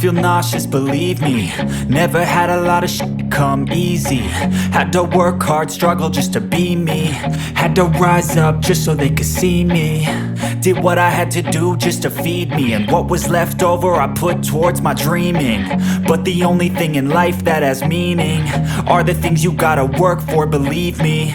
feel nauseous, believe me. Never had a lot of shit come easy. Had to work hard, struggle just to be me. Had to rise up just so they could see me. Did what I had to do just to feed me. And what was left over I put towards my dreaming. But the only thing in life that has meaning are the things you gotta work for, believe me.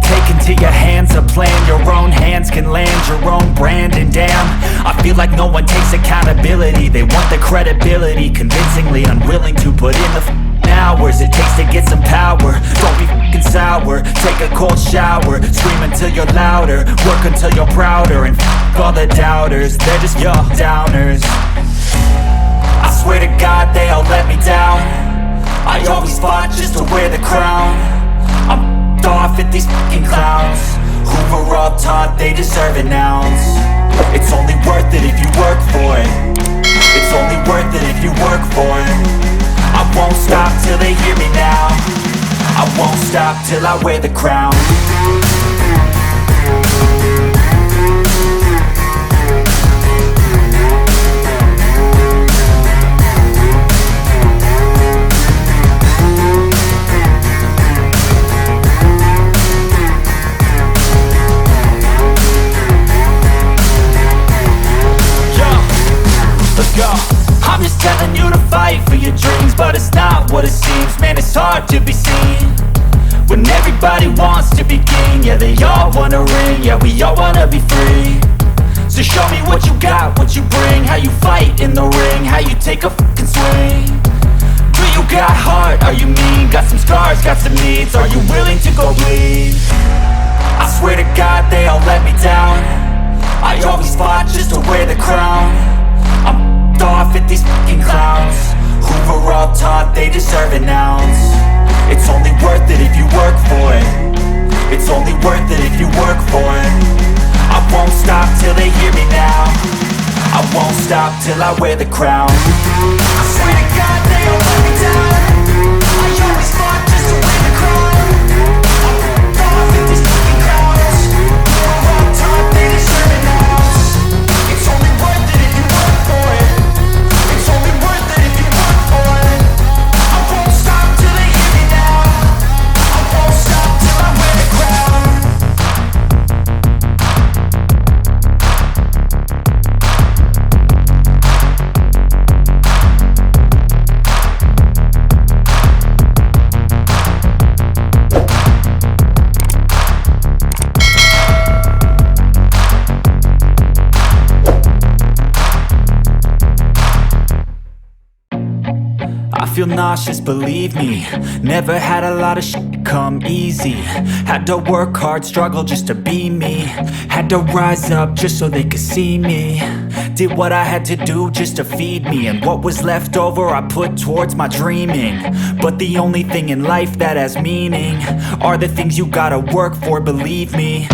Take into your hands a plan, your own hands can land your own brand. And damn, I feel like no one takes accountability. They want the credibility, convincingly unwilling to put in the hours it takes to get some power. Don't be f***ing sour, take a cold shower. Scream until you're louder, work until you're prouder. And f*** all the doubters, they're just your downers. I swear to God they all let me down. I always fought just to wear the crown. I'm off at these fucking clowns who were all taught they deserve an ounce. It's only worth it if you work for it. It's only worth it if you work for it. I won't stop till they hear me now. I won't stop till I wear the crown. I'm just telling you to fight for your dreams, but it's not what it seems. Man, it's hard to be seen when everybody wants to be king. Yeah, they all wanna ring, yeah, we all wanna be free. So show me what you got, what you bring. How you fight in the ring, how you take a fucking swing. Do you got heart, are you mean? Got some scars, got some needs, are you willing to go bleed? I swear to God they all let me down. I always fought just to wear the crown. I'm off at these fucking clowns who were all taught they deserve an ounce. It's only worth it if you work for it. It's only worth it if you work for it. I won't stop till they hear me now. I won't stop till I wear the crown. I swear to God they all let me down. I always fought just to wear the crown. I'm off at these fucking clowns who were all taught they deserve an ounce. It's only worth it if you work for it. It's only worth it if you work for it. I won't stop till they hear me now. I won't stop till I wear the crown. I feel nauseous, believe me. Never had a lot of shit come easy. Had to work hard, struggle just to be me. Had to rise up just so they could see me. Did what I had to do just to feed me. And what was left over I put towards my dreaming. But the only thing in life that has meaning are the things you gotta work for, believe me.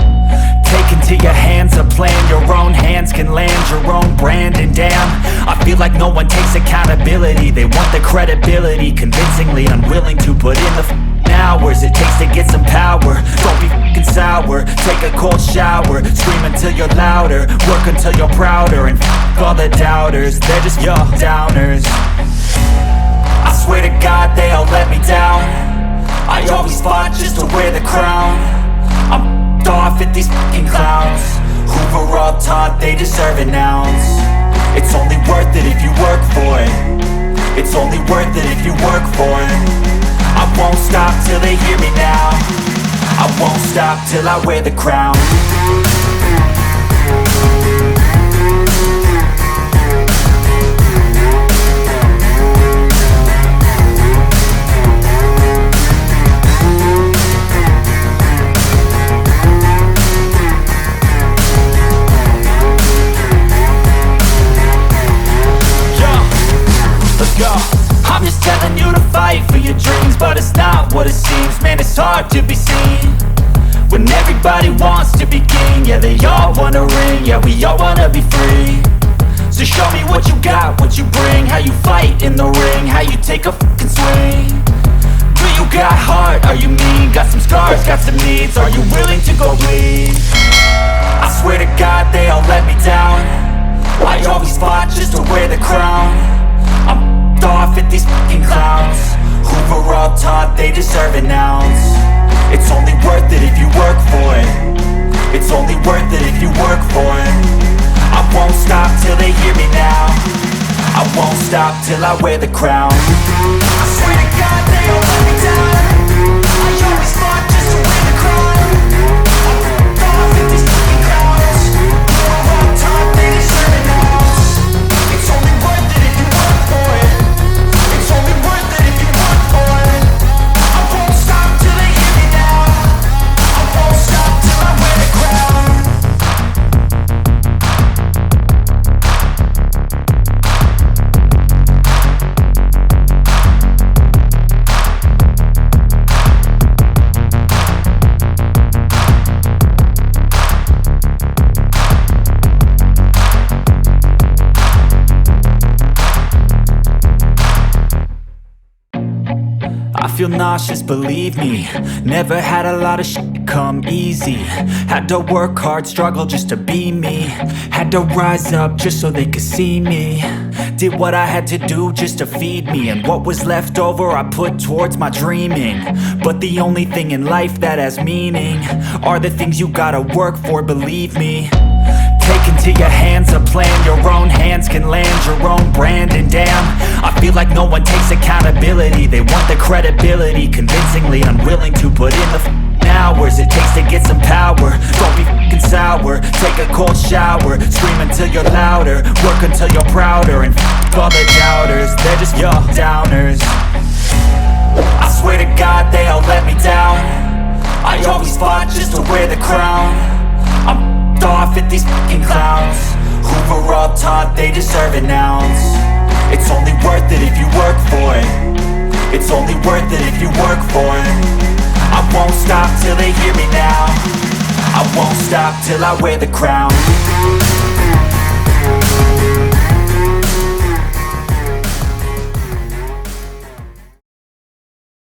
Take into your hands a plan, your own hands can land your own brand. And damn, I feel like no one takes accountability. They want the credibility, convincingly unwilling to put in the hours it takes to get some power. Don't be f***ing sour, take a cold shower. Scream until you're louder, work until you're prouder. And f*** all the doubters, they're just your downers. I swear to God they all let me down. I always fought just to wear the crown. I'm off at these fucking clowns who were all taught they deserve an ounce. It's only worth it if you work for it. It's only worth it if you work for it. I won't stop till they hear me now. I won't stop till I wear the crown. I'm just telling you to fight for your dreams, but it's not what it seems. Man, it's hard to be seen when everybody wants to be king. Yeah, they all wanna ring, yeah, we all wanna be free. So show me what you got, what you bring. How you fight in the ring, how you take a fucking swing. Do you got heart, are you mean? Got some scars, got some needs, are you willing to go bleed? I swear to God they all let me down. I always fought just to wear the crown. I'm stop till I wear the crown. I swear to God they all let me down. I always fought just to win the crown. I'm off at these fucking clowns. We're all taught they deserve an ounce. It's only worth it if you work for it. It's only worth it if you work for it. I won't stop till they hear me now. I won't stop till I wear the crown. I feel nauseous, believe me. Never had a lot of shit come easy. Had to work hard, struggle just to be me. Had to rise up just so they could see me. Did what I had to do just to feed me. And what was left over I put towards my dreaming. But the only thing in life that has meaning are the things you gotta work for, believe me. Take into your hands a plan. Your own hands can land your own brand. And damn, I feel like no one takes accountability. They want the credibility, convincingly unwilling to put in the hours it takes to get some power. Don't be f***ing sour. Take a cold shower. Scream until you're louder. Work until you're prouder. And f*** all the doubters. They're just your downers. I swear to God they all let me down. I always fought just to wear the crown. I'm off at these fucking clowns who were all taught they deserve an ounce. It's only worth it if you work for it. It's only worth it if you work for it. I won't stop till they hear me now. I won't stop till I wear the crown.